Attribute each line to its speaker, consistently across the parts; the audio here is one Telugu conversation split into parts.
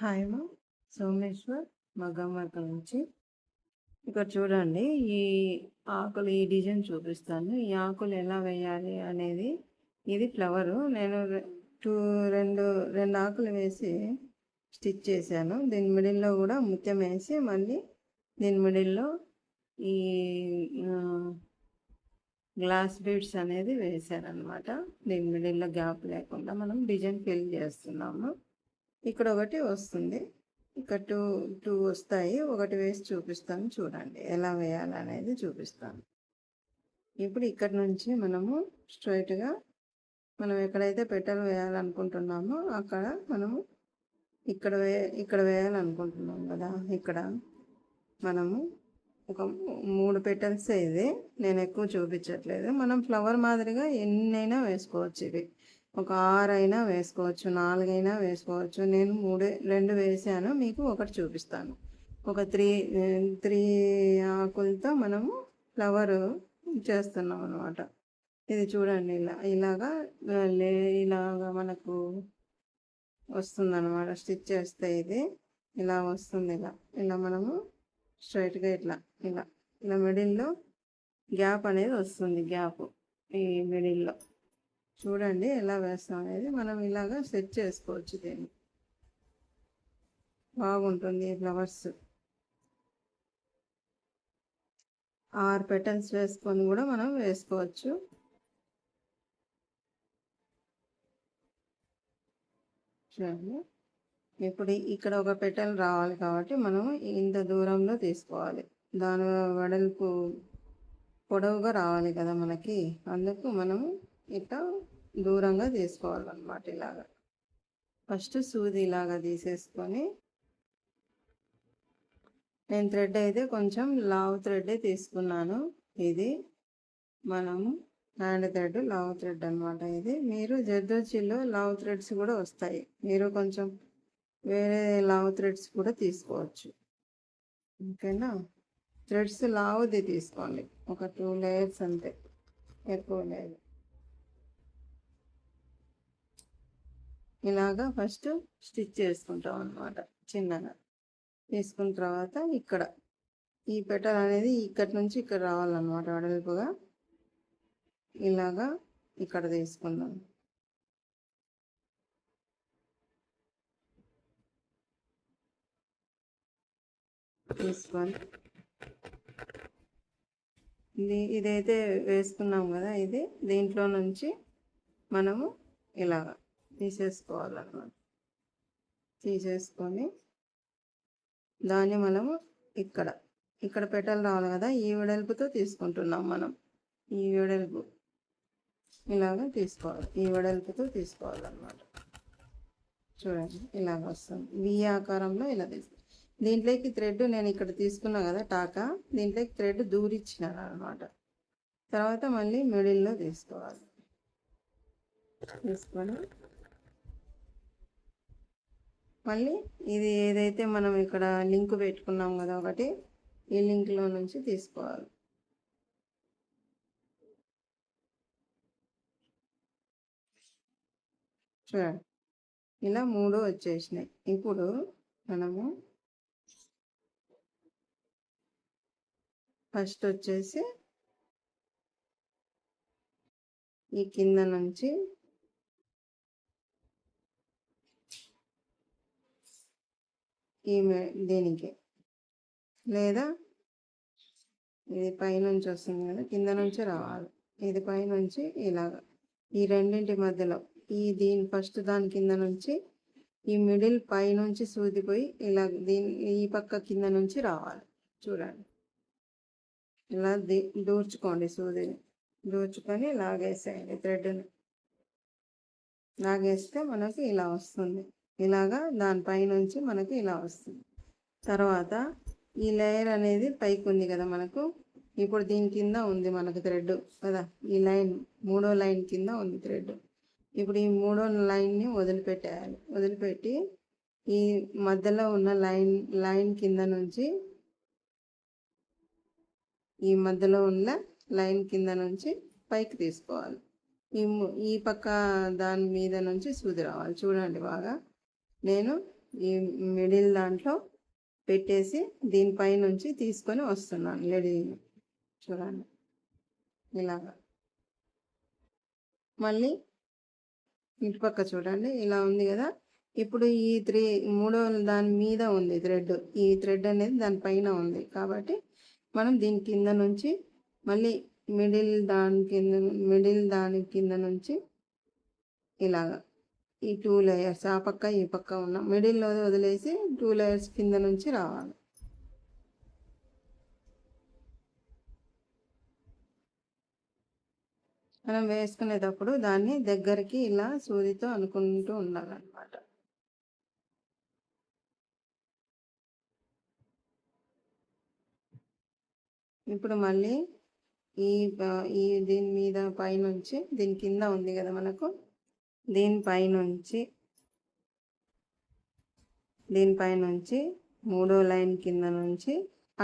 Speaker 1: హాయ్ మా సోమేశ్వర్ మగ్గం వర్క్ నుంచి. ఇక్కడ చూడండి, ఈ ఆకులు ఈ డిజైన్ చూపిస్తాను. ఈ ఆకులు ఎలా వేయాలి అనేది. ఇది ఫ్లవరు. నేను రెండు రెండు ఆకులు వేసి స్టిచ్ చేశాను. దీని మిడిల్లో కూడా ముత్యం వేసి మళ్ళీ దీని మిడిల్లో ఈ గ్లాస్ బీడ్స్ అనేది వేశారనమాట. దీని మిడిల్లో గ్యాప్ లేకుండా మనం డిజైన్ ఫిల్ చేస్తున్నాము. ఇక్కడ ఒకటి వస్తుంది, ఇక్కడ టూ వస్తాయి. ఒకటి వేసి చూపిస్తాను, చూడండి ఎలా వేయాలనేది చూపిస్తాను. ఇప్పుడు ఇక్కడ నుంచి మనము స్ట్రైట్గా మనం ఎక్కడైతే పెటల్ వేయాలనుకుంటున్నామో అక్కడ మనము ఇక్కడ వేయాలనుకుంటున్నాం కదా. ఇక్కడ మనము ఒక 3 పెటల్స్ ఇది నేను ఎక్కువ చూపించట్లేదు. మనం ఫ్లవర్ మాదిరిగా ఎన్నైనా వేసుకోవచ్చు. ఇవి ఒక 6 అయినా వేసుకోవచ్చు, 4 అయినా వేసుకోవచ్చు. నేను 2 వేసాను, మీకు ఒకటి చూపిస్తాను. ఒక త్రీ ఆకులతో మనము ఫ్లవర్ చేస్తున్నాం అనమాట. ఇది చూడండి, ఇలాగా మనకు వస్తుందన్నమాట. స్టిచ్ చేస్తే ఇది ఇలా వస్తుంది. ఇలా మనము స్ట్రైట్గా ఇలా మిడిల్లో గ్యాప్ అనేది వస్తుంది. గ్యాప్ ఈ మిడిల్లో చూడండి ఎలా వేస్తాం అనేది. మనం ఇలాగా సెట్ చేసుకోవచ్చు. దీన్ని బాగుంటుంది. ఈ ఫ్లవర్స్ 6 పెటల్స్ వేసుకొని కూడా మనం వేసుకోవచ్చు. చూడండి, ఇప్పుడు ఇక్కడ ఒక పెటల్ రావాలి కాబట్టి మనము ఇంత దూరంలో తీసుకోవాలి. దాని వెడల్పు పొడవుగా రావాలి కదా మనకి. అందుకు మనము ఇట్లా దూరంగా తీసుకోవాలన్నమాట. ఇలాగా ఫస్ట్ సూది ఇలాగా తీసేసుకొని, నేను థ్రెడ్ అయితే కొంచెం లావు థ్రెడ్ తీసుకున్నాను. ఇది మనము హ్యాండ్ థ్రెడ్, లావు థ్రెడ్ అనమాట. ఇది మీరు జర్దోచిలో లావు థ్రెడ్స్ కూడా వస్తాయి. మీరు కొంచెం వేరే లావు థ్రెడ్స్ కూడా తీసుకోవచ్చు. ఓకేనా. థ్రెడ్స్ లావుది తీసుకోండి, ఒక 2 లేయర్స్ అంతే, ఎక్కువ లేదు. ఇలాగా ఫస్ట్ స్టిచ్ చేసుకుంటాం అన్నమాట. చిన్నగా తీసుకున్న తర్వాత ఇక్కడ ఈ పెటల్ అనేది ఇక్కడి నుంచి ఇక్కడ రావాలన్నమాట. వెడల్పుగా ఇలాగా ఇక్కడ తీసుకుందాం. తీసుకొని ఇదైతే వేసుకున్నాం కదా, ఇది దీంట్లో నుంచి మనము ఇలాగా తీసేసుకోవాలన్నమాట. తీసేసుకొని దాన్ని మనము ఇక్కడ పెటల్ రావాలి కదా, ఈ వెడల్పుతో తీసుకుంటున్నాం మనం. ఈ వెడల్పు ఇలాగా తీసుకోవాలి, ఈ వెడల్పుతో తీసుకోవాలన్నమాట. చూడండి ఇలాగ వస్తుంది. వి ఆకారంలో ఇలా తీసుకోవాలి. దీంట్లోకి థ్రెడ్ నేను ఇక్కడ తీసుకున్నా కదా టాకా, దీంట్లోకి థ్రెడ్ దూరిచ్చినాను అనమాట. తర్వాత మళ్ళీ మిడిల్లో తీసుకోవాలి. తీసుకొని మళ్ళీ ఇది ఏదైతే మనం ఇక్కడ లింక్ పెట్టుకున్నాం కదా ఒకటి, ఈ లింక్లో నుంచి తీసుకోవాలి. చూడండి ఇలా 3 వచ్చేసినాయి. ఇప్పుడు మనము ఫస్ట్ వచ్చేసి ఈ కింద నుంచి దీనికి, లేదా ఇది పైనుంచి వస్తుంది కదా, కింద నుంచి రావాలి. ఇది పైనుంచి ఇలాగ ఈ రెండింటి మధ్యలో దీని ఫస్ట్ దాని కింద నుంచి ఈ మిడిల్ పైనుంచి సూదిపోయి ఇలా ఈ పక్క కింద నుంచి రావాలి. చూడండి ఇలా దూర్చుకోండి. సూదిని దూర్చుకొని లాగేసేయండి. థ్రెడ్ని లాగేస్తే మనకి ఇలా వస్తుంది. ఇలాగా దానిపైనుంచి మనకి ఇలా వస్తుంది. తర్వాత ఈ లేయర్ అనేది పైకి ఉంది కదా మనకు. ఇప్పుడు దీని కింద ఉంది మనకు థ్రెడ్ కదా, ఈ లైన్ 3వ లైన్ కింద ఉంది థ్రెడ్. ఇప్పుడు ఈ 3వ లైన్ని వదిలిపెట్టేయాలి. వదిలిపెట్టి ఈ మధ్యలో ఉన్న లైన్ కింద నుంచి, ఈ మధ్యలో ఉన్న లైన్ కింద నుంచి పైకి తీసుకోవాలి. ఈ పక్క దాని మీద నుంచి సూది రావాలి. చూడండి బాగా, నేను ఈ మిడిల్ దాంట్లో పెట్టేసి దీనిపై నుంచి తీసుకొని వస్తున్నాను మిడిల్ని. చూడండి ఇలాగా. మళ్ళీ ఇటుపక్క చూడండి ఇలా ఉంది కదా. ఇప్పుడు ఈ మూడో దాని మీద ఉంది థ్రెడ్. ఈ థ్రెడ్ అనేది దానిపైన ఉంది కాబట్టి మనం దీని కింద నుంచి మళ్ళీ మిడిల్ దాని కింద నుంచి ఇలాగా ఈ 2 లేయర్స్ ఆ పక్క ఈ పక్క ఉన్న మిడిల్లో వదిలేసి 2 లేయర్స్ కింద నుంచి రావాలి. మనం వేసుకునేటప్పుడు దాన్ని దగ్గరికి ఇలా సూదితో అనుకుంటూ ఉండాలన్నమాట. ఇప్పుడు మళ్ళీ ఈ దీని మీద పైనుంచి దీని కింద ఉంది కదా మనకు, దీనిపైనుంచి మూడో లైన్ కింద నుంచి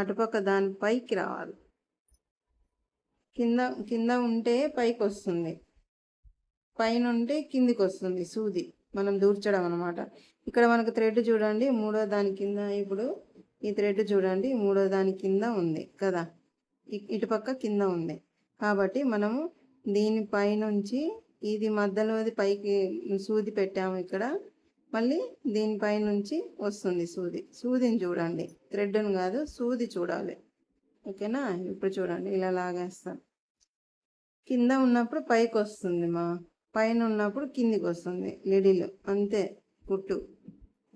Speaker 1: అటుపక్క దాని పైకి రావాలి. కింద ఉంటే పైకి వస్తుంది, పైన ఉంటే కిందికి వస్తుంది సూది. మనం దూర్చడం అనమాట. ఇక్కడ మనకు థ్రెడ్ చూడండి మూడో దాని కింద. ఇప్పుడు ఈ థ్రెడ్ చూడండి మూడో దాని కింద ఉంది కదా, ఇటుపక్క కింద ఉంది. కాబట్టి మనము దీనిపైనుంచి ఇది మధ్యలోది పైకి సూది పెట్టాము ఇక్కడ. మళ్ళీ దీనిపైనుంచి వస్తుంది సూదిని చూడండి, థ్రెడ్ని కాదు సూది చూడాలి. ఓకేనా. ఇప్పుడు చూడండి ఇలా లాగేస్తాను. కింద ఉన్నప్పుడు పైకి వస్తుంది పైన ఉన్నప్పుడు కిందికి వస్తుంది మిడిల్. అంతే కుట్టు,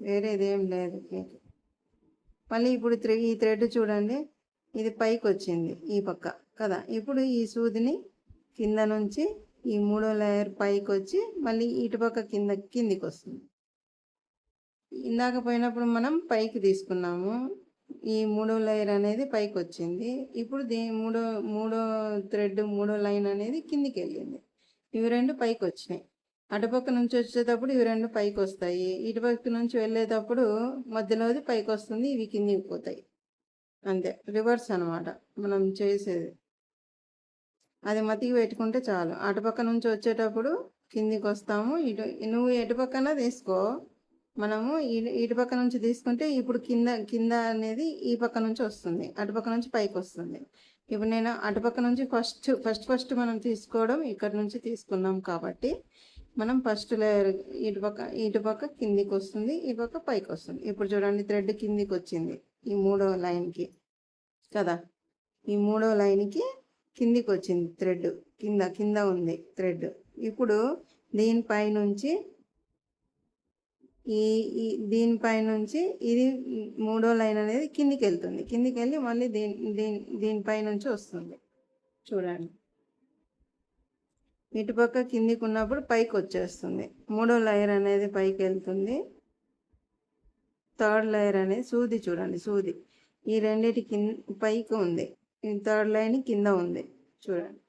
Speaker 1: వేరేదేం లేదు మీకు. మళ్ళీ ఇప్పుడు ఈ థ్రెడ్ చూడండి ఇది పైకి వచ్చింది ఈ పక్క కదా. ఇప్పుడు ఈ సూదిని కింద నుంచి ఈ మూడో లేయర్ పైకి వచ్చి మళ్ళీ ఇటుపక్క కిందికి వస్తుంది. ఇందాక పోయినప్పుడు మనం పైకి తీసుకున్నాము, ఈ మూడో లేయర్ అనేది పైకి వచ్చింది. ఇప్పుడు మూడో థ్రెడ్ మూడో లైన్ అనేది కిందికి వెళ్ళింది. ఇవి రెండు పైకి వచ్చినాయి. అటుపక్క నుంచి వచ్చేటప్పుడు ఇవి రెండు పైకి వస్తాయి, ఇటుపక్క నుంచి వెళ్ళేటప్పుడు మధ్యలోది పైకి వస్తుంది, ఇవి కిందికి పోతాయి. అంతే, రివర్స్ అనమాట మనం చేసేది. అది మతికి పెట్టుకుంటే చాలు. అటుపక్క నుంచి వచ్చేటప్పుడు కిందికి వస్తాము. నువ్వు ఎటుపక్కన తీసుకో, మనము ఇటుపక్క నుంచి తీసుకుంటే ఇప్పుడు కింద అనేది ఈ పక్క నుంచి వస్తుంది, అటుపక్క నుంచి పైకి వస్తుంది. ఇప్పుడు నేను అటుపక్క నుంచి ఫస్ట్ మనం తీసుకోవడం ఇక్కడ నుంచి తీసుకున్నాం కాబట్టి మనం ఫస్ట్ లేయర్ ఇటుపక్క కిందికి వస్తుంది, ఈ పక్క పైకి వస్తుంది. ఇప్పుడు చూడండి థ్రెడ్ కిందికి వచ్చింది ఈ మూడో లైన్కి కదా. ఈ మూడో లైన్కి కిందికి వచ్చింది థ్రెడ్, కింద ఉంది థ్రెడ్. ఇప్పుడు దీనిపైనుంచి దీనిపైనుంచి ఇది మూడో లైన్ అనేది కిందికి వెళ్తుంది, కిందికి వెళ్ళి మళ్ళీ దీనిపైనుంచి వస్తుంది. చూడండి ఇటుపక్క కిందికి ఉన్నప్పుడు పైకి వచ్చేస్తుంది, మూడో లేయర్ అనేది పైకి వెళ్తుంది. థర్డ్ లేయర్ అనేది సూది చూడండి, సూది ఈ రెండింటి పైకి ఉంది, ఈ థర్డ్ లైన్ కింద ఉంది. చూడండి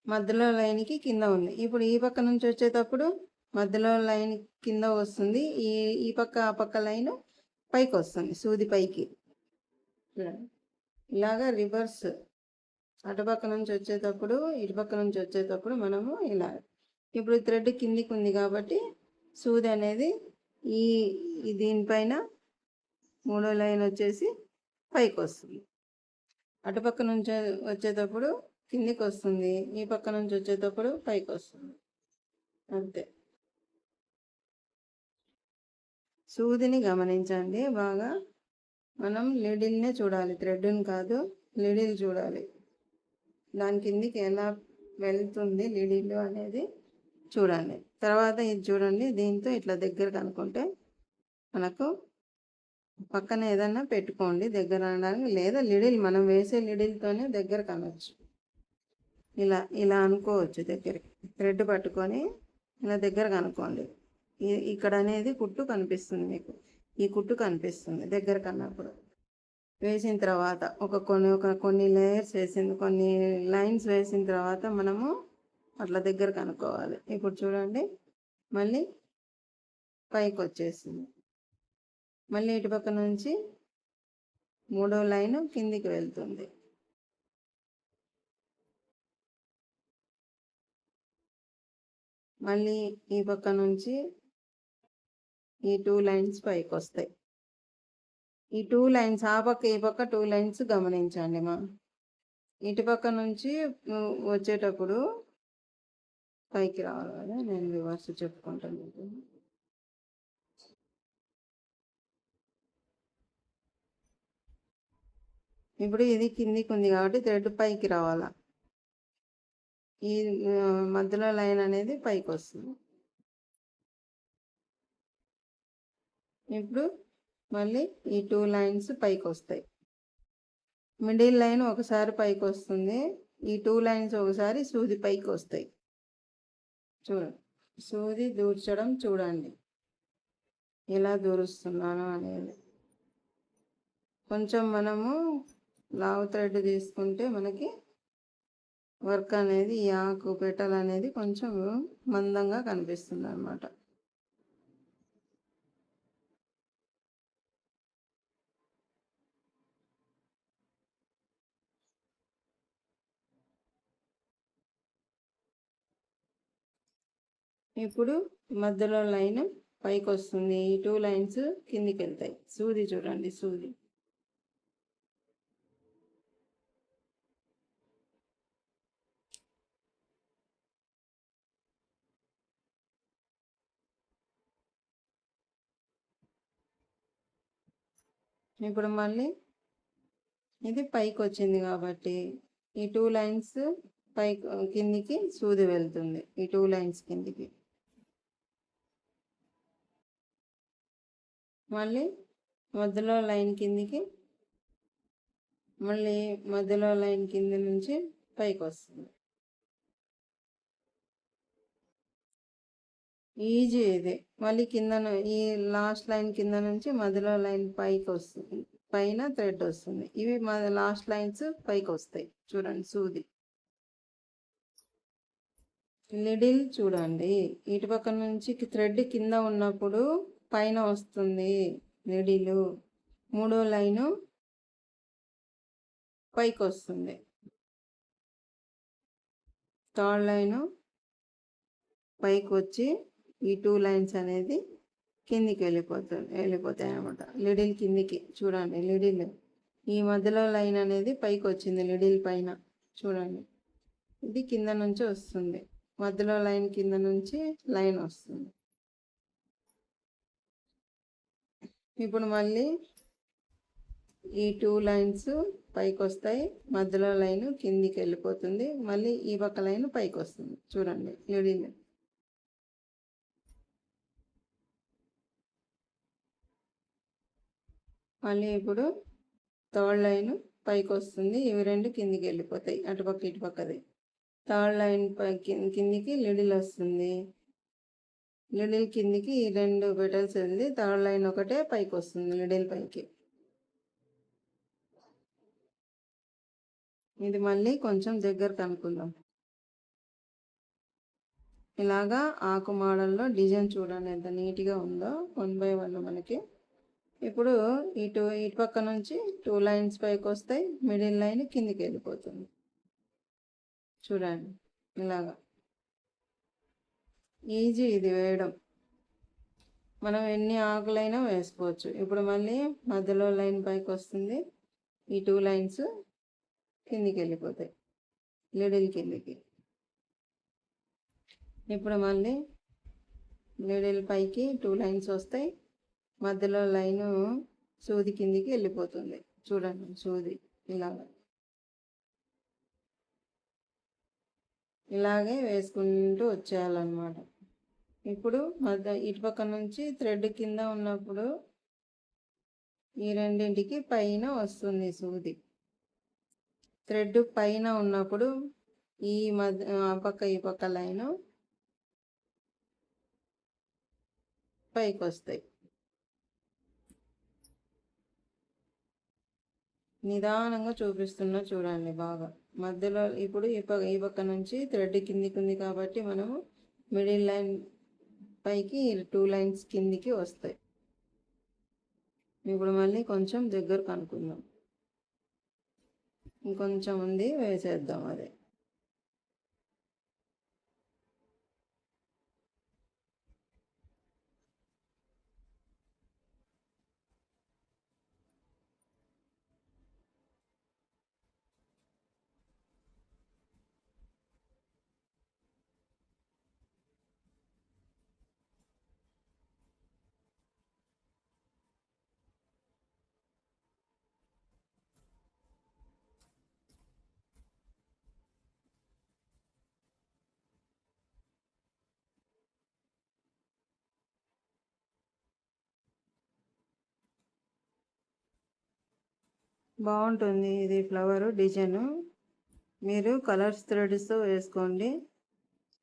Speaker 1: మధ్యలో లైన్కి కింద ఉంది. ఇప్పుడు ఈ పక్క నుంచి వచ్చేటప్పుడు మధ్యలో లైన్ కింద వస్తుంది, ఈ పక్క ఆ పక్క లైన్ పైకి వస్తుంది, సూది పైకి. చూడండి ఇలాగా రివర్స్. అటుపక్క నుంచి వచ్చేటప్పుడు ఇటుపక్క నుంచి వచ్చేటప్పుడు మనము ఇలా. ఇప్పుడు థ్రెడ్ కిందికి ఉంది కాబట్టి సూది అనేది దీనిపైన మూడో లైన్ వచ్చేసి పైకి వస్తుంది. అటుపక్క నుంచి వచ్చేటప్పుడు కిందికి వస్తుంది, ఈ పక్క నుంచి వచ్చేటప్పుడు పైకి వస్తుంది. అంతే. సూదిని గమనించండి బాగా. మనం లిడిల్నే చూడాలి, థ్రెడ్ని కాదు, లిడిల్ చూడాలి. దాని కిందికి ఎలా వెళ్తుంది లిడిల్ అనేది చూడండి. తర్వాత ఇది చూడండి, దీంతో ఇట్లా దగ్గరకు అనుకుంటే మనకు పక్కన ఏదన్నా పెట్టుకోండి దగ్గర అనడానికి, లేదా లిడిల్ మనం వేసే లిడిల్తోనే దగ్గర కనవచ్చు. ఇలా అనుకోవచ్చు దగ్గరికి. థ్రెడ్ పట్టుకొని ఇలా దగ్గరకు అనుకోండి. ఇక్కడ అనేది కుట్టు కనిపిస్తుంది మీకు, ఈ కుట్టు కనిపిస్తుంది దగ్గర కన్నప్పుడు. వేసిన తర్వాత కొన్ని లేయర్స్ కొన్ని లైన్స్ వేసిన తర్వాత మనము అట్లా దగ్గరకు అనుకోవాలి. ఇప్పుడు చూడండి మళ్ళీ పైకి వచ్చేసింది, మళ్ళీ ఇటుపక్క నుంచి మూడో లైన్ కిందికి వెళ్తుంది. మళ్ళీ ఈ పక్క నుంచి ఈ 2 లైన్స్ పైకి వస్తాయి. ఈ 2 లైన్స్ ఆ పక్క ఈ పక్క 2 లైన్స్ గమనించండి ఇటుపక్క నుంచి వచ్చేటప్పుడు పైకి రావాలి కదా. నేను రివర్స్ చెప్పుకుంటాను మీకు. ఇప్పుడు ఇది కిందికి ఉంది కాబట్టి థ్రెడ్ పైకి రావాలా. ఈ మధ్యలో లైన్ అనేది పైకి వస్తుంది. ఇప్పుడు మళ్ళీ ఈ 2 లైన్స్ పైకి వస్తాయి. మిడిల్ లైన్ ఒకసారి పైకి వస్తుంది. ఈ 2 లైన్స్ ఒకసారి సూది పైకి వస్తాయి. చూడండి, సూది దూర్చడం చూడండి ఎలా దూరుస్తున్నాను అనేది. కొంచెం మనము లావు థ్రెడ్ తీసుకుంటే మనకి వర్క్ అనేది ఈ ఆకు పెటల్ అనేది కొంచెం మందంగా కనిపిస్తుంది అన్నమాట. ఇప్పుడు మధ్యలో లైన్ పైకి వస్తుంది. ఈ 2 లైన్స్ కిందికి వెళ్తాయి. సూది చూడండి, సూది ఇప్పుడు మళ్ళీ ఇది పైకి వచ్చింది కాబట్టి ఈ 2 లైన్స్ పైకి కిందికి సూది వెళ్తుంది. ఈ 2 లైన్స్ కిందికి మళ్ళీ మధ్యలో లైన్ కిందికి, మళ్ళీ మధ్యలో లైన్ కింద నుంచి పైకి వస్తుంది. ఈజీ ఇది. మళ్ళీ కింద ఈ లాస్ట్ లైన్ కింద నుంచి మధ్యలో లైన్ పైకి వస్తుంది. పైన థ్రెడ్ వస్తుంది. ఇవి లాస్ట్ లైన్స్ పైకి వస్తాయి. చూడండి సూది. లిడిల్ చూడండి, ఇటుపక్క నుంచి థ్రెడ్ కింద ఉన్నప్పుడు పైన వస్తుంది లిడిల్. 3వ లైను పైకి వస్తుంది. 3rd లైను పైకి వచ్చి ఈ 2 లైన్స్ అనేది కిందికి వెళ్ళిపోతాయి అన్నమాట. లిడిల్ కిందికి చూడండి. లిడిల్ ఈ మధ్యలో లైన్ అనేది పైకి వచ్చింది. లిడిల్ పైన చూడండి, ఇది కింద నుంచి వస్తుంది. మధ్యలో లైన్ కింద నుంచి లైన్ వస్తుంది. ఇప్పుడు మళ్ళీ ఈ 2 లైన్స్ పైకి వస్తాయి. మధ్యలో లైన్ కిందికి వెళ్ళిపోతుంది. మళ్ళీ ఈ పక్క లైన్ పైకి వస్తుంది. చూడండి లిడిల్. మళ్ళీ ఇప్పుడు 3rd లైన్ పైకి వస్తుంది. ఇవి 2 కిందికి వెళ్ళిపోతాయి. అటుపక్క ఇటుపక్కది. 3rd లైన్ కిందికి లిడిల్ వస్తుంది. లిడిల్ కిందికి ఈ 2 పెటల్స్ వెళ్ళి 3rd లైన్ ఒకటే పైకి వస్తుంది లిడిల్ పైకి. ఇది మళ్ళీ కొంచెం దగ్గర కనుక్కుందాం. ఇలాగా ఆకు మోడల్లో డిజైన్ చూడండి ఎంత నీట్గా ఉందో. 1 by 1 మనకి. ఇప్పుడు ఇటు పక్క నుంచి 2 లైన్స్ పైకి వస్తాయి. మిడిల్ లైన్ కిందికి వెళ్ళిపోతుంది. చూడండి ఇలాగా ఈజీ ఇది వేయడం. మనం ఎన్ని ఆకులైనా వేసుకోవచ్చు. ఇప్పుడు మళ్ళీ మధ్యలో లైన్ పైకి వస్తుంది. ఈ 2 లైన్స్ కిందికి వెళ్ళిపోతాయి లిడిల్ కిందికి. ఇప్పుడు మళ్ళీ లిడిల్ పైకి 2 లైన్స్ వస్తాయి. మధ్యలో లైను సూది కిందికి వెళ్ళిపోతుంది. చూడండి సూది ఇలాగే వేసుకుంటూ వచ్చేయాలన్నమాట. ఇప్పుడు ఇటుపక్క నుంచి థ్రెడ్ కింద ఉన్నప్పుడు ఈ రెండింటికి పైన వస్తుంది సూది. థ్రెడ్ పైన ఉన్నప్పుడు ఈ ఈ పక్క లైను పైకి వస్తాయి. నిదానంగా చూపిస్తున్నా చూడండి బాగా. మధ్యలో ఇప్పుడు ఈ పక్క నుంచి థ్రెడ్ కిందికి ఉంది కాబట్టి మనము మిడిల్ లైన్ పైకి 2 లైన్స్ కిందికి వస్తాయి. ఇప్పుడు మళ్ళీ కొంచెం దగ్గర కనుక్కుందాం. ఇంకొంచెం ఉంది, వేసేద్దాం. అదే బాగుంటుంది ఇది ఫ్లవర్ డిజైన్. మీరు కలర్స్ థ్రెడ్స్తో వేసుకోండి.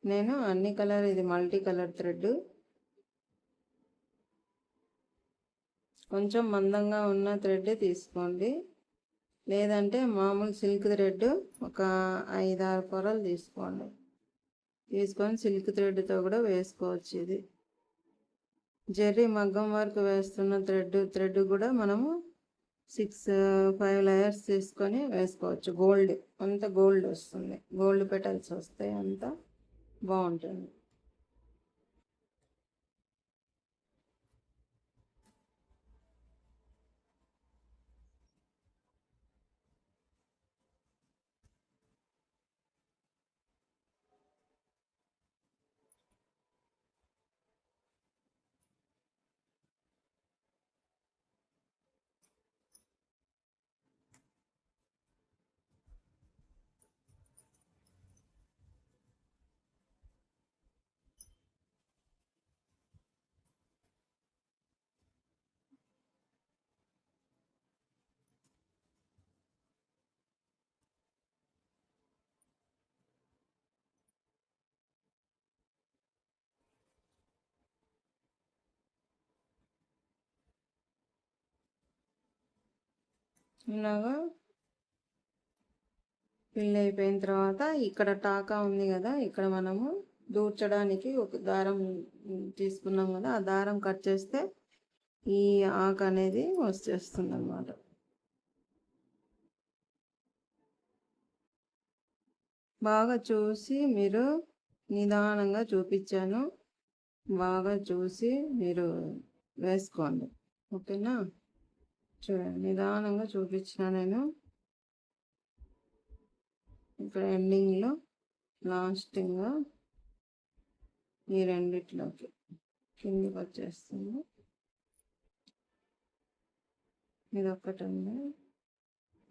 Speaker 1: నేను అన్ని కలర్, ఇది మల్టీ కలర్ థ్రెడ్. కొంచెం మందంగా ఉన్న థ్రెడ్ తీసుకోండి, లేదంటే మామూలు సిల్క్ థ్రెడ్ ఒక 5-6 పొరలు తీసుకోండి. తీసుకొని సిల్క్ థ్రెడ్తో కూడా వేసుకోవచ్చు. ఇది జెర్రీ మగ్గం వర్క్ వేస్తున్న థ్రెడ్ కూడా మనము 5 లేయర్స్ తీసుకొని వేసుకోవచ్చు. గోల్డ్ అంత గోల్డ్ వస్తుంది, గోల్డ్ పెటల్స్ వస్తాయి, అంతా బాగుంటుంది. ఇలాగా ఫిల్ అయిపోయిన తర్వాత ఇక్కడ టాకా ఉంది కదా, ఇక్కడ మనము దూర్చడానికి ఒక దారం తీసుకున్నాం కదా, ఆ దారం కట్ చేస్తే ఈ ఆకు అనేది వచ్చేస్తుంది అన్నమాట. బాగా చూసి మీరు నిదానంగా చూపించాను, బాగా చూసి మీరు వేసుకోండి, ఓకేనా? చూడండి, నిదానంగా చూపించిన నేను. ఇక్కడ ఎండింగ్లో లాస్టింగ్గా ఈ రెండిట్లోకి కిందికి వచ్చేస్తుంది. ఇది ఒక్కటి ఉంది,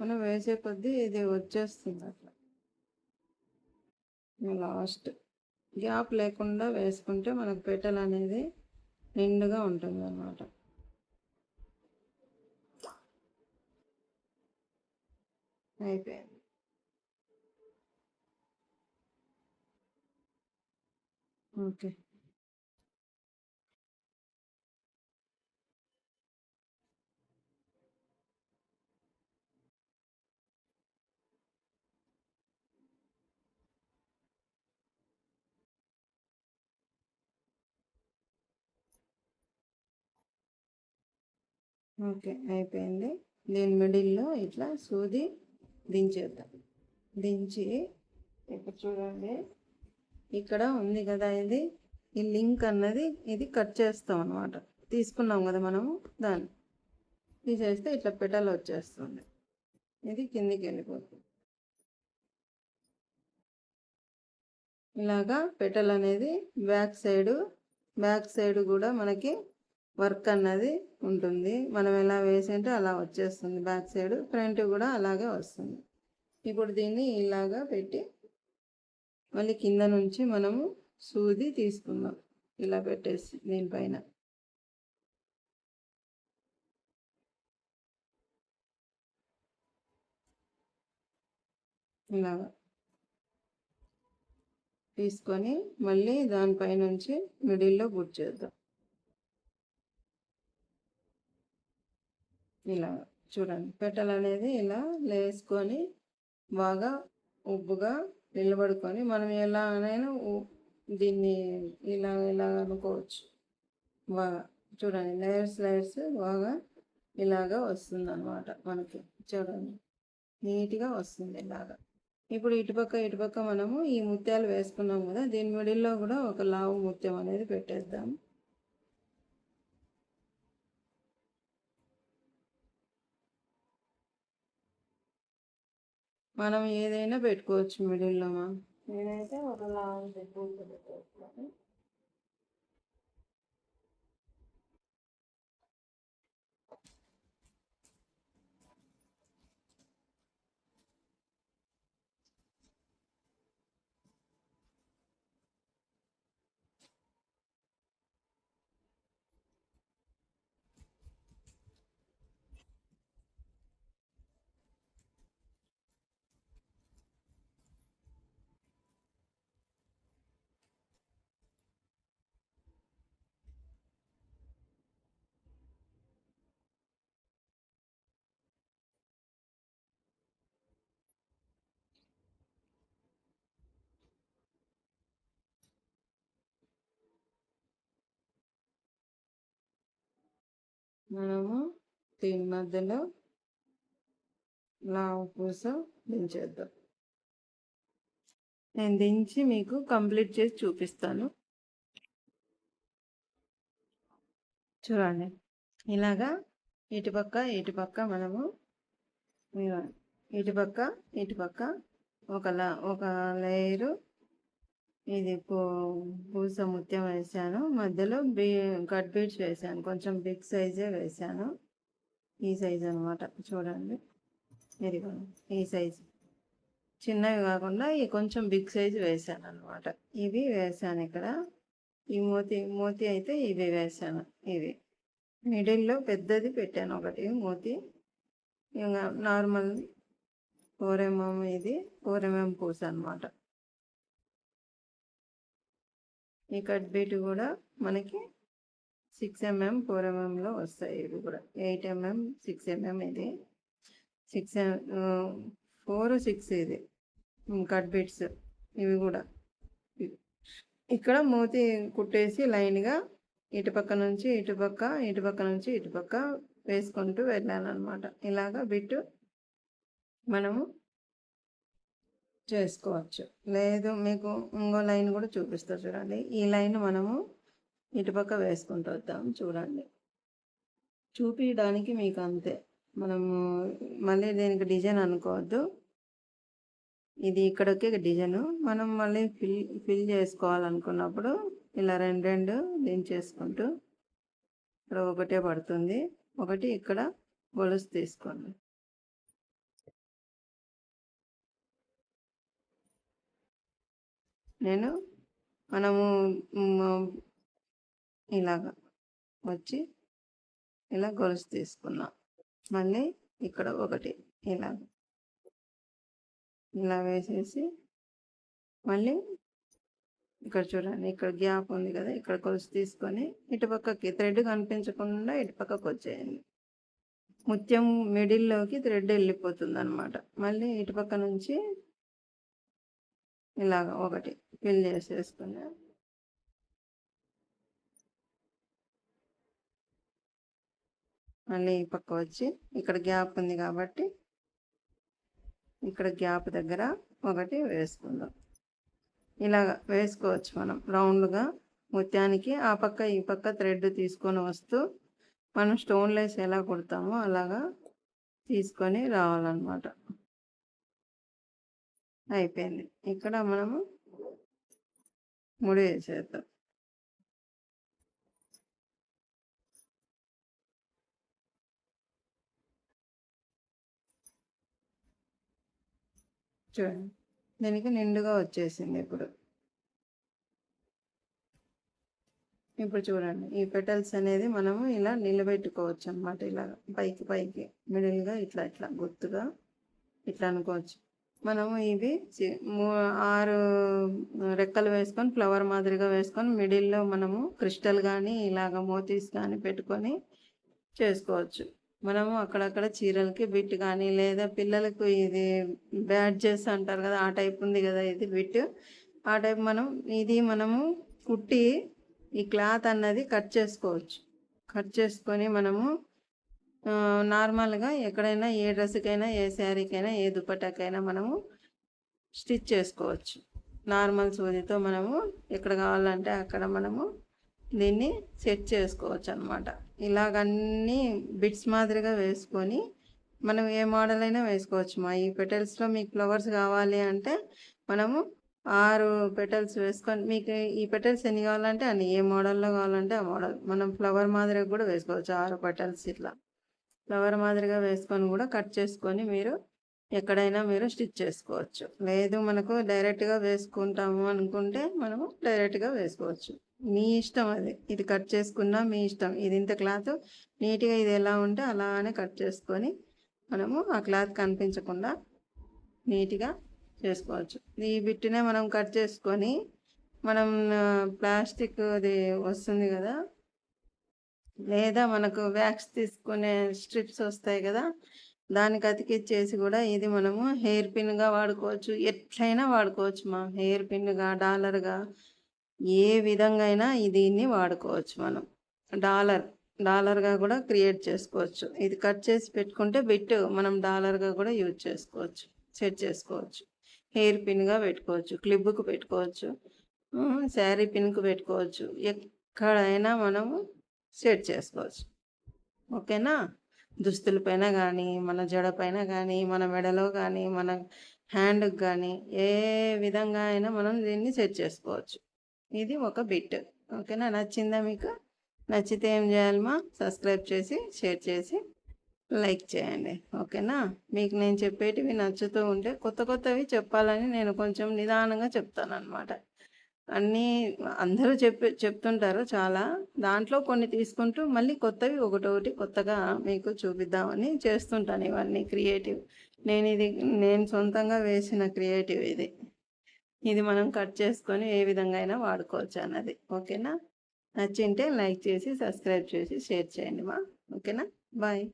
Speaker 1: మనం వేసే కొద్దీ ఇది వచ్చేస్తుంది అట్లా. లాస్ట్ గ్యాప్ లేకుండా వేసుకుంటే మనకు పెటల్ అనేది నిండుగా ఉంటుంది అన్నమాట. అయిపోయింది. ఓకే, ఓకే అయిపోయింది. దీని మిడిల్లో ఇట్లా సూది దించేద్దాం. దించి ఇప్పుడు చూడండి, ఇక్కడ ఉంది కదా ఇది, ఈ లింక్ అన్నది ఇది కట్ చేస్తాం అన్నమాట. తీసుకున్నాం కదా మనము, దాన్ని తీసేస్తే ఇట్లా పెటల్ వచ్చేస్తుంది, ఇది కిందికి వెళ్ళిపోతుంది. ఇలాగా పెటల్ అనేది బ్యాక్ సైడ్ కూడా మనకి వర్క్ అన్నది ఉంటుంది. మనం ఎలా వేసింటే అలా వచ్చేస్తుంది బ్యాక్ సైడ్, ఫ్రంట్ కూడా అలాగే వస్తుంది. ఇప్పుడు దీన్ని ఇలాగా పెట్టి మళ్ళీ కింద నుంచి మనము సూది తీసుకుందాం, ఇలా పెట్టేసి దీనిపైన ఇలాగా తీసుకొని మళ్ళీ దానిపై నుంచి మిడిల్లో గుర్చేద్దాం. ఇలా చూడండి, పెటల్ అనేది ఇలా లేసుకొని బాగా ఉబ్బుగా నిలబడుకొని మనం ఎలానైనా దీన్ని ఇలా అనుకోవచ్చు. బాగా చూడండి, లేయర్స్ బాగా ఇలాగా వస్తుంది అన్నమాట మనకి. చూడండి, నీట్గా వస్తుంది ఇలాగా. ఇప్పుడు ఇటుపక్క మనము ఈ ముత్యాలు వేసుకున్నాం కదా, దీని మిడిల్లో కూడా ఒక లావు ముత్యం అనేది పెట్టేద్దాం. మనం ఏదైనా పెట్టుకోవచ్చు మిడిల్లో. నేనైతే ఒక లావు పెట్టేస్తాను. మనము దీని మధ్యలో లావు పూస దించేద్దాం. నేను దించి మీకు కంప్లీట్ చేసి చూపిస్తాను. చూడండి, ఇలాగా ఇటుపక్క మనము ఇటుపక్క ఒక లేయరు ఇది పూస ముత్యం వేసాను. మధ్యలో కట్ బీడ్స్ వేసాను. కొంచెం బిగ్ సైజే వేసాను. ఈ సైజ్ అనమాట. చూడండి, ఇది ఈ సైజు, చిన్నవి కాకుండా ఈ కొంచెం బిగ్ సైజు వేసాను అనమాట. ఇవి వేసాను ఇక్కడ. ఈ మోతి అయితే ఇవి వేసాను. ఇవి మిడిల్లో పెద్దది పెట్టాను ఒకటి మోతి. ఇంకా నార్మల్ 4mm, ఇది 4mm పూస అనమాట. ఈ కట్ బీట్ కూడా మనకి 6mm 4mmలో వస్తాయి. ఇవి కూడా 8mm 6mm, ఇది 4 6 ఇది కట్ బీట్స్. ఇవి కూడా ఇక్కడ మూతి కుట్టేసి లైన్గా ఇటుపక్క నుంచి ఇటుపక్క వేసుకుంటూ వెళ్ళాను అనమాట. ఇలాగా బిట్టు మనము చేసుకోవచ్చు. లేదు మీకు ఇంకో లైన్ కూడా చూపిస్తా చూడండి. ఈ లైన్ మనము ఇటుపక్క వేసుకుంటూ వద్దాం. చూడండి, చూపించడానికి మీకు అంతే. మనము మళ్ళీ దీనికి డిజైన్ అనుకోవద్దు. ఇది ఇక్కడికి డిజైన్. మనం మళ్ళీ ఫిల్ చేసుకోవాలనుకున్నప్పుడు ఇలా రెండు దించేసుకుంటూ, ఇక్కడ ఒకటే పడుతుంది, ఒకటి ఇక్కడ గొలుసు తీసుకోండి. మనము ఇలాగా వచ్చి ఇలా గొలుసు తీసుకున్నాం. మళ్ళీ ఇక్కడ ఒకటి ఇలా వేసేసి మళ్ళీ ఇక్కడ చూడండి, ఇక్కడ గ్యాప్ ఉంది కదా, ఇక్కడ గొలుసు తీసుకొని ఇటుపక్కకి థ్రెడ్ కనిపించకుండా ఇటుపక్కకి వచ్చేయండి. ముత్యం మిడిల్లోకి థ్రెడ్ వెళ్ళిపోతుంది అనమాట. మళ్ళీ ఇటుపక్క నుంచి ఇలాగ ఒకటి ఫిల్ చేసేసుకుని మళ్ళీ ఈ పక్క వచ్చి ఇక్కడ గ్యాప్ ఉంది కాబట్టి ఇక్కడ గ్యాప్ దగ్గర ఒకటి వేసుకుందాం. ఇలాగ వేసుకోవచ్చు మనం రౌండ్గా ముత్యానికి. ఆ పక్క ఈ పక్క థ్రెడ్ తీసుకొని వస్తూ మనం స్టోన్ లేస్ ఎలా కుడతామో అలాగా తీసుకొని రావాలన్నమాట. అయిపోయింది. ఇక్కడ మనము ముడి వేసేద్దాం. చూడండి, దీనికి నిండుగా వచ్చేసింది. ఇప్పుడు చూడండి, ఈ పెటల్స్ అనేది మనము ఇలా నిలబెట్టుకోవచ్చు అన్నమాట. ఇలా పైకి మిడిల్గా ఇట్లా గుర్తుగా ఇట్లా అనుకోవచ్చు. మనము ఇవి 6 రెక్కలు వేసుకొని ఫ్లవర్ మాదిరిగా వేసుకొని మిడిల్లో మనము క్రిస్టల్ కానీ ఇలాగ మోతీస్ కానీ పెట్టుకొని చేసుకోవచ్చు. మనము అక్కడక్కడ చీరలకి బిట్ కానీ, లేదా పిల్లలకు ఇది బ్యాడ్జెస్ అంటారు కదా, ఆ టైప్ ఉంది కదా ఇది బిట్, ఆ టైప్ మనము కుట్టి ఈ క్లాత్ అన్నది కట్ చేసుకోవచ్చు. కట్ చేసుకొని మనము నార్మల్గా ఎక్కడైనా ఏ డ్రెస్కైనా, ఏ శారీకైనా, ఏ దుపట్టాకైనా మనము స్టిచ్ చేసుకోవచ్చు. నార్మల్ సూదితో మనము ఎక్కడ కావాలంటే అక్కడ మనము దీన్ని సెట్ చేసుకోవచ్చు అన్నమాట. ఇలాగన్నీ బిట్స్ మాదిరిగా వేసుకొని మనం ఏ మోడల్ అయినా వేసుకోవచ్చు. ఈ పెటల్స్లో మీకు ఫ్లవర్స్ కావాలి అంటే మనము 6 పెటల్స్ వేసుకొని, మీకు ఈ పెటల్స్ ఎన్ని కావాలంటే అన్ని, ఏ మోడల్లో కావాలంటే ఆ మోడల్. మనం ఫ్లవర్ మాదిరిగా కూడా వేసుకోవచ్చు. 6 పెటల్స్ ఇట్లా ఫ్లవర్ మాదిరిగా వేసుకొని కూడా కట్ చేసుకొని మీరు ఎక్కడైనా మీరు స్టిచ్ చేసుకోవచ్చు. లేదు మనకు డైరెక్ట్గా వేసుకుంటాము అనుకుంటే మనము డైరెక్ట్గా వేసుకోవచ్చు. మీ ఇష్టం అది. ఇది కట్ చేసుకున్నా మీ ఇష్టం. ఇది ఇంత క్లాత్ నీట్గా ఇది ఎలా ఉంటే అలానే కట్ చేసుకొని మనము ఆ క్లాత్ కనిపించకుండా నీట్గా చేసుకోవచ్చు. ఈ బిట్టునే మనం కట్ చేసుకొని మనం ప్లాస్టిక్ అది వస్తుంది కదా, లేదా మనకు వ్యాక్స్ తీసుకునే స్ట్రిప్స్ వస్తాయి కదా, దానికి అతికిచ్చేసి కూడా ఇది మనము హెయిర్ పిన్గా వాడుకోవచ్చు. ఎట్లయినా వాడుకోవచ్చు. హెయిర్ పిన్గా, డాలర్గా, ఏ విధంగా అయినా దీన్ని వాడుకోవచ్చు. మనం డాలర్గా కూడా క్రియేట్ చేసుకోవచ్చు. ఇది కట్ చేసి పెట్టుకుంటే బిట్ మనం డాలర్గా కూడా యూజ్ చేసుకోవచ్చు, సెట్ చేసుకోవచ్చు. హెయిర్ పిన్గా పెట్టుకోవచ్చు, క్లిప్కు పెట్టుకోవచ్చు, శారీ పిన్కు పెట్టుకోవచ్చు, ఎక్కడైనా మనము సెట్ చేసుకోవచ్చు. ఓకేనా? దుస్తుల పైన కానీ, మన జడ పైన కానీ, మన మెడలో కానీ, మన హ్యాండ్కి కానీ, ఏ విధంగా అయినా మనం దీన్ని సెట్ చేసుకోవచ్చు. ఇది ఒక బిట్. ఓకేనా? నచ్చిందా మీకు? నచ్చితే ఏం చేయాలమ్మా? సబ్స్క్రైబ్ చేసి, షేర్ చేసి, లైక్ చేయండి. ఓకేనా? మీకు నేను చెప్పేటివి నచ్చుతూ ఉంటే కొత్త కొత్తవి చెప్పాలని నేను కొంచెం నిదానంగా చెప్తానన్నమాట. అన్నీ అందరూ చెప్తుంటారు చాలా. దాంట్లో కొన్ని తీసుకుంటూ మళ్ళీ కొత్తవి ఒకటొకటి కొత్తగా మీకు చూపిద్దామని చేస్తుంటాను ఇవన్నీ క్రియేటివ్. నేను సొంతంగా వేసిన క్రియేటివ్ ఇది. ఇది మనం కట్ చేసుకొని ఏ విధంగా అయినా వాడుకోవచ్చు అన్నది. ఓకేనా? నచ్చింటే లైక్ చేసి, సబ్స్క్రైబ్ చేసి, షేర్ చేయండి మా. ఓకేనా? బాయ్.